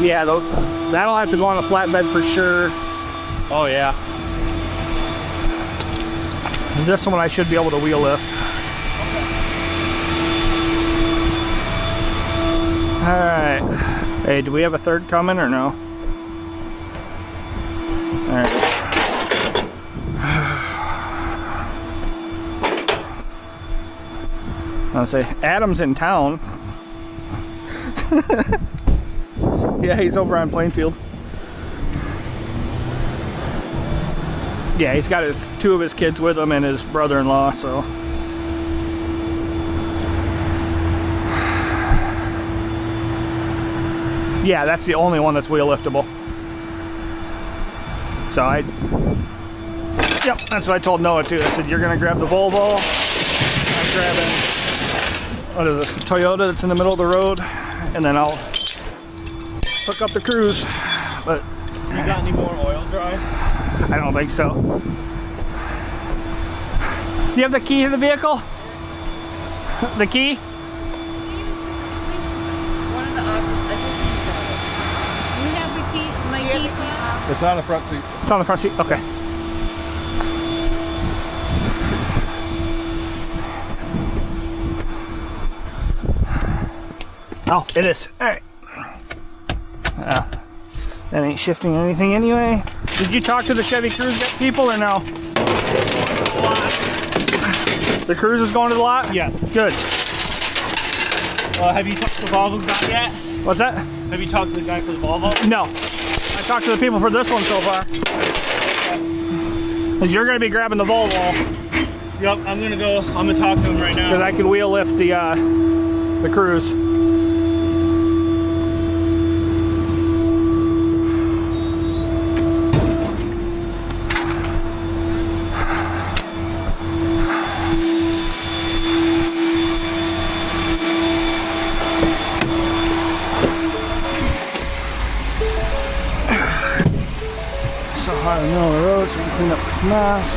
Yeah, that'll have to go on a flatbed for sure. Oh yeah. This one I should be able to wheel lift. Alright. Hey, do we have a third coming or no? Alright. I'll say, Adam's in town. Yeah, he's over on Plainfield. Yeah, he's got two of his kids with him and his brother-in-law, so. Yeah, that's the only one that's wheel liftable. So yep, that's what I told Noah too. I said, you're gonna grab the Volvo. I'm grabbing, what is this, Toyota that's in the middle of the road, and then I'll hook up the Cruise. But you got any more oil dry? I don't think so. Do you have the key to the vehicle? The key? One of the officers, I think he's got it. You have the key, my key fob? It's on the front seat. It's on the front seat, okay. Oh, it is. All right. That ain't shifting anything anyway. Did you talk to the Chevy Cruise people or no? The Cruise is going to the lot? Yes. Good. Have you talked to the Volvo guy yet? What's that? Have you talked to the guy for the Volvo? No. I talked to the people for this one so far. Because you're going to be grabbing the Volvo. Yep, I'm gonna talk to him right now. Because I can wheel lift the Cruise. So high in the middle of the road so we can clean up this mess.